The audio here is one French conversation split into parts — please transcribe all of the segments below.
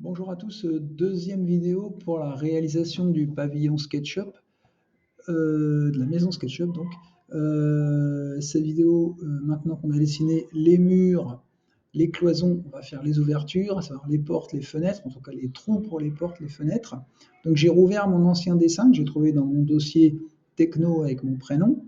Bonjour à tous, deuxième vidéo pour la réalisation du pavillon SketchUp, de la maison SketchUp donc. Cette vidéo, maintenant qu'on a dessiné les murs, les cloisons, on va faire les ouvertures, à savoir les portes, les fenêtres, en tout cas les trous pour les portes, les fenêtres. Donc j'ai rouvert mon ancien dessin que j'ai trouvé dans mon dossier techno avec mon prénom.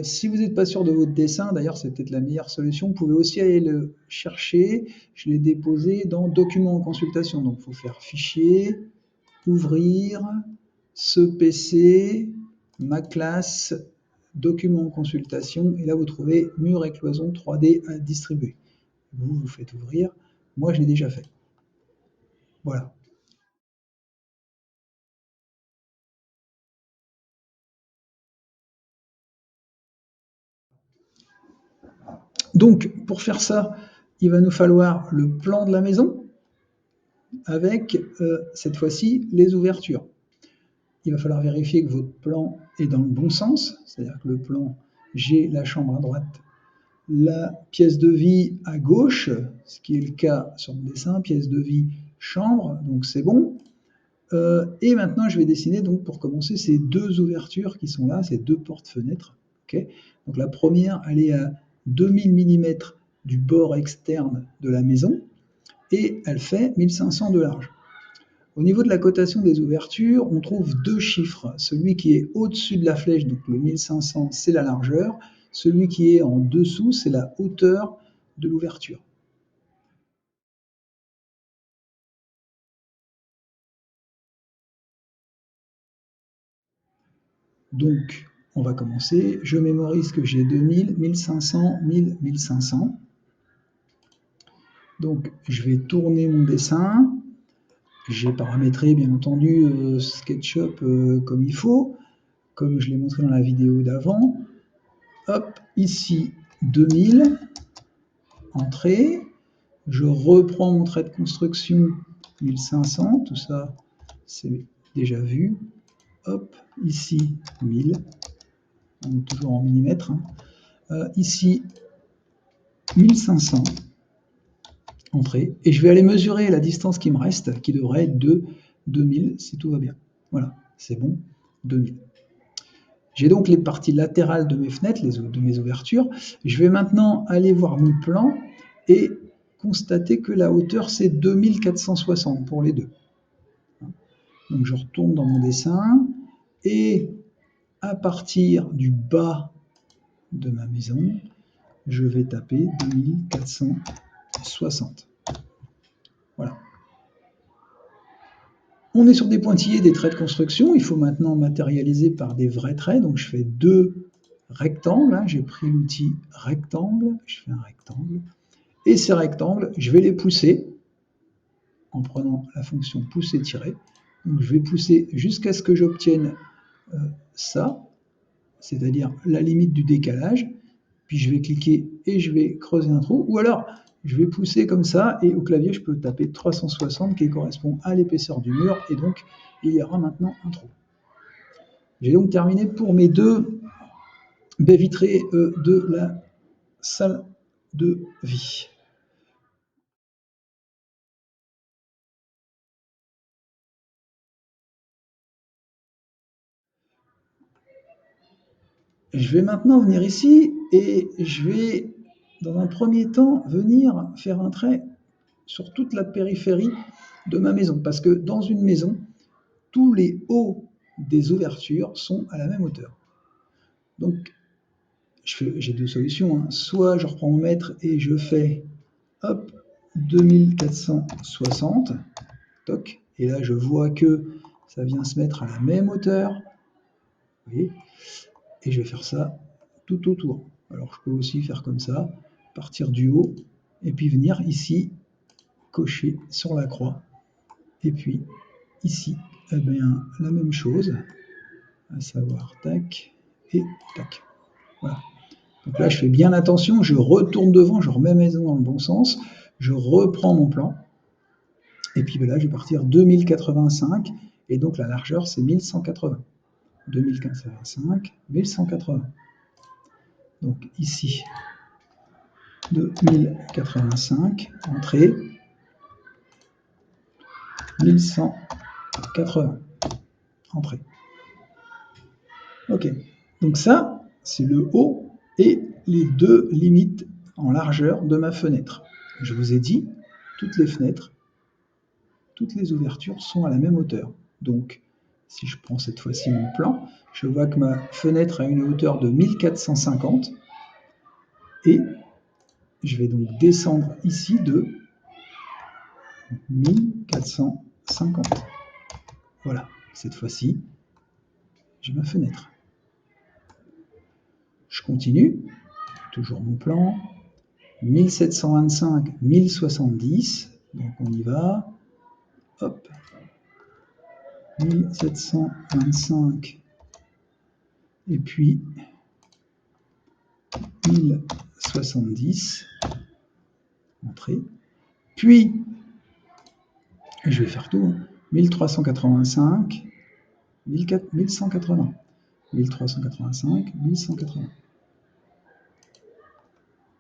Si vous n'êtes pas sûr de votre dessin, d'ailleurs c'est peut-être la meilleure solution, vous pouvez aussi aller le chercher. Je l'ai déposé dans Documents en consultation. Donc il faut faire Fichier, Ouvrir, ce PC, ma classe, Documents en consultation. Et là vous trouvez Mur et cloison 3D à distribuer. Vous faites ouvrir. Moi je l'ai déjà fait. Voilà. Donc pour faire ça, il va nous falloir le plan de la maison avec cette fois-ci les ouvertures. Il va falloir vérifier que votre plan est dans le bon sens, c'est-à-dire que le plan, j'ai la chambre à droite, la pièce de vie à gauche, ce qui est le cas sur mon dessin, pièce de vie, chambre, donc c'est bon. Et maintenant, je vais dessiner donc pour commencer ces deux ouvertures qui sont là, ces deux portes-fenêtres. Okay, donc la première, elle est à 2000 mm du bord externe de la maison et elle fait 1500 de large. Au niveau de la cotation des ouvertures, on trouve deux chiffres. Celui qui est au-dessus de la flèche, donc le 1500, c'est la largeur. Celui qui est en dessous, c'est la hauteur de l'ouverture. Donc, on va commencer. Je mémorise que j'ai 2000, 1500, 1000, 1500. Donc, je vais tourner mon dessin. J'ai paramétré, bien entendu, SketchUp comme il faut, comme je l'ai montré dans la vidéo d'avant. Hop, ici, 2000, entrée. Je reprends mon trait de construction 1500, tout ça, c'est déjà vu. Hop, ici, 1000. On est toujours en millimètres. Ici, 1500. Entrée. Et je vais aller mesurer la distance qui me reste, qui devrait être de 2000, si tout va bien. Voilà, c'est bon, 2000. J'ai donc les parties latérales de mes fenêtres, de mes ouvertures. Je vais maintenant aller voir mon plan et constater que la hauteur, c'est 2460 pour les deux. Donc je retourne dans mon dessin et à partir du bas de ma maison, je vais taper 2460. Voilà. On est sur des pointillés, des traits de construction. Il faut maintenant matérialiser par des vrais traits. Donc je fais deux rectangles. J'ai pris l'outil rectangle. Je fais un rectangle. Et ces rectangles, je vais les pousser en prenant la fonction pousser-tirer. Donc je vais pousser jusqu'à ce que j'obtienne ça, c'est-à-dire la limite du décalage. Puis je vais cliquer et je vais creuser un trou. Ou alors, je vais pousser comme ça et au clavier, je peux taper 360 qui correspond à l'épaisseur du mur. Et donc, il y aura maintenant un trou. J'ai donc terminé pour mes deux baies vitrées de la salle de vie. Je vais maintenant venir ici et je vais, dans un premier temps, venir faire un trait sur toute la périphérie de ma maison. Parce que dans une maison, tous les hauts des ouvertures sont à la même hauteur. Donc, j'ai deux solutions. Hein. Soit je reprends mon mètre et je fais, hop, 2460, toc, et là je vois que ça vient se mettre à la même hauteur. Vous voyez, et je vais faire ça tout autour. Alors je peux aussi faire comme ça, partir du haut, et puis venir ici, cocher sur la croix, et puis ici, eh bien, la même chose, à savoir tac et tac. Voilà. Donc là, je fais bien attention, je retourne devant, je remets ma maison dans le bon sens, je reprends mon plan, et puis là, je vais partir 2085, et donc la largeur, c'est 1180. 2085, 1180. Donc ici, 2085, entrée, 1180. Entrée. Ok. Donc ça, c'est le haut et les deux limites en largeur de ma fenêtre. Je vous ai dit, toutes les fenêtres, toutes les ouvertures sont à la même hauteur. Donc, si je prends cette fois-ci mon plan, je vois que ma fenêtre a une hauteur de 1450 et je vais donc descendre ici de 1450. Voilà, cette fois-ci, j'ai ma fenêtre. Je continue, toujours mon plan, 1725, 1070, donc on y va, hop, 1725, et puis 1070, entrée, puis, je vais faire tout, 1385, 1180, 1385, 1180,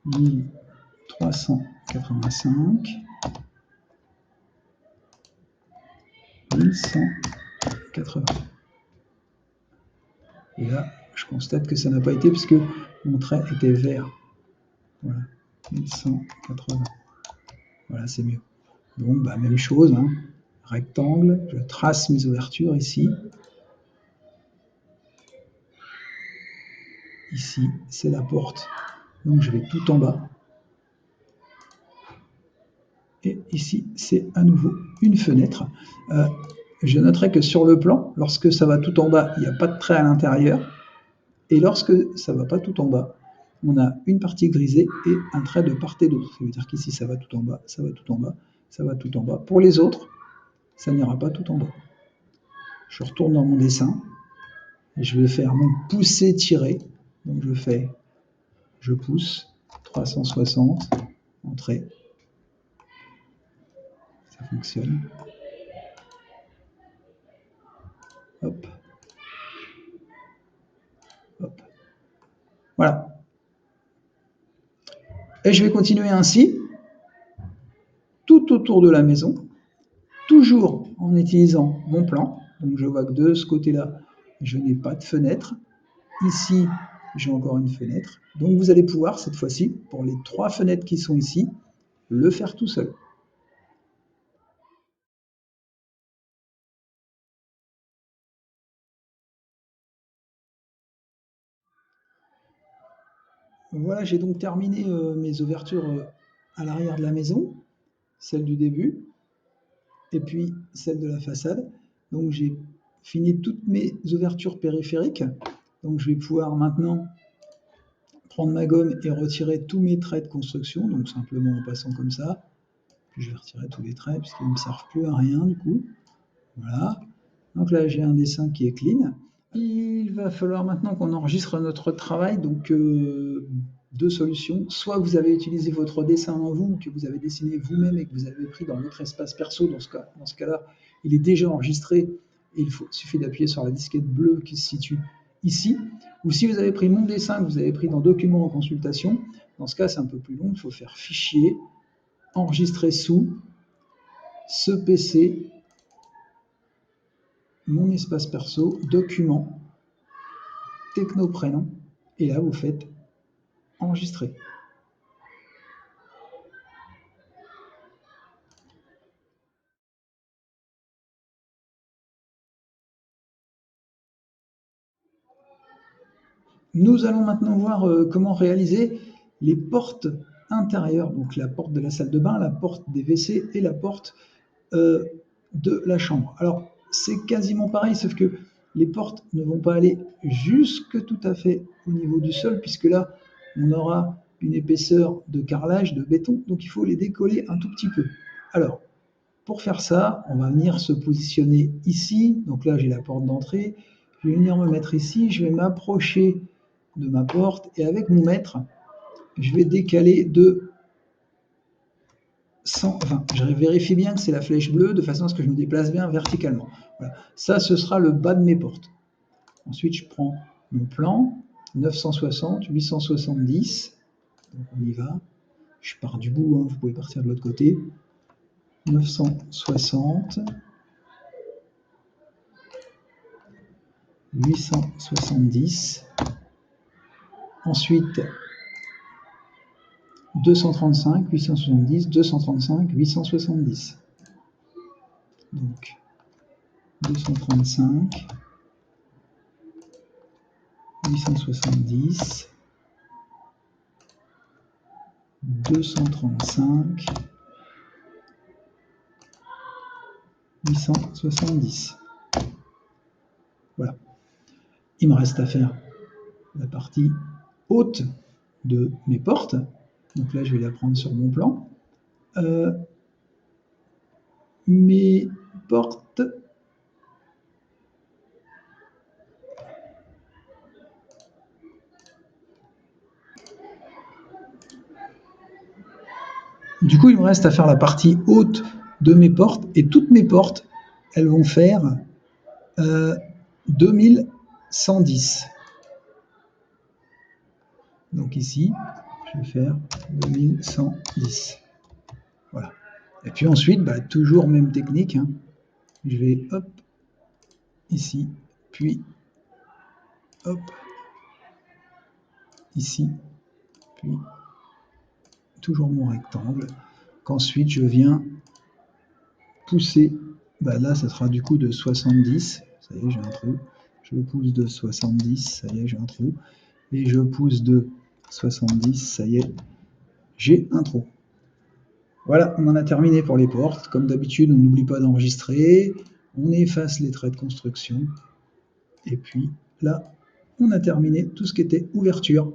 1385, 1180. Et là, je constate que ça n'a pas été puisque mon trait était vert. Voilà, 1180. Voilà, c'est mieux. Donc, bah, même chose, hein. Rectangle, je trace mes ouvertures ici. Ici, c'est la porte, donc je vais tout en bas. Et ici, c'est à nouveau une fenêtre. Je noterai que sur le plan, lorsque ça va tout en bas, il n'y a pas de trait à l'intérieur. Et lorsque ça ne va pas tout en bas, on a une partie grisée et un trait de part et d'autre. Ça veut dire qu'ici, ça va tout en bas, ça va tout en bas, ça va tout en bas. Pour les autres, ça n'ira pas tout en bas. Je retourne dans mon dessin et je vais faire mon pousser-tirer. Donc je pousse, 360, entrée. Ça fonctionne. Hop. Hop. Voilà. Et je vais continuer ainsi, tout autour de la maison, toujours en utilisant mon plan. Donc je vois que de ce côté-là, je n'ai pas de fenêtre. Ici, j'ai encore une fenêtre. Donc vous allez pouvoir, cette fois-ci, pour les 3 fenêtres qui sont ici, le faire tout seul. Voilà, j'ai donc terminé mes ouvertures à l'arrière de la maison, celle du début, et puis celle de la façade. Donc j'ai fini toutes mes ouvertures périphériques. Donc je vais pouvoir maintenant prendre ma gomme et retirer tous mes traits de construction, donc simplement en passant comme ça. Puis je vais retirer tous les traits puisqu'ils ne me servent plus à rien du coup. Voilà. Donc là j'ai un dessin qui est clean. Il va falloir maintenant qu'on enregistre notre travail, donc 2 solutions. Soit vous avez utilisé votre dessin en vous, que vous avez dessiné vous-même et que vous avez pris dans votre espace perso, dans ce cas-là, il est déjà enregistré et il suffit d'appuyer sur la disquette bleue qui se situe ici. Ou si vous avez pris mon dessin, que vous avez pris dans Documents en consultation, dans ce cas c'est un peu plus long, il faut faire Fichier, Enregistrer sous, ce PC, mon espace perso, Documents, Technoprénom, et là vous faites Enregistrer. Nous allons maintenant voir comment réaliser les portes intérieures, donc la porte de la salle de bain, la porte des WC et la porte de la chambre. Alors, c'est quasiment pareil, sauf que les portes ne vont pas aller jusque tout à fait au niveau du sol, puisque là, on aura une épaisseur de carrelage, de béton, donc il faut les décoller un tout petit peu. Alors, pour faire ça, on va venir se positionner ici. Donc là, j'ai la porte d'entrée. Je vais venir me mettre ici. Je vais m'approcher de ma porte et avec mon mètre, je vais décaler de 120. Je vérifie bien que c'est la flèche bleue de façon à ce que je me déplace bien verticalement. Voilà. Ça, ce sera le bas de mes portes. Ensuite, je prends mon plan, 960, 870. Donc on y va. Je pars du bout, hein, vous pouvez partir de l'autre côté. 960, 870, ensuite 235, 870, 235, 870. Donc 235, 870, 235, 870. Voilà. Il me reste à faire la partie haute de mes portes. Donc là, je vais la prendre sur mon plan. Mes portes. Du coup, il me reste à faire la partie haute de mes portes. Et toutes mes portes, elles vont faire 2110. Donc ici, je vais faire 2110. Voilà. Et puis ensuite, toujours même technique. Hein. Je vais hop, ici, puis hop, ici, puis toujours mon rectangle, qu'ensuite je viens pousser, là ça sera du coup de 70, ça y est j'ai un trou, je pousse de 70, ça y est j'ai un trou, et je pousse de 70, ça y est, j'ai un trou. Voilà, on en a terminé pour les portes. Comme d'habitude, on n'oublie pas d'enregistrer, on efface les traits de construction, et puis là, on a terminé tout ce qui était ouverture.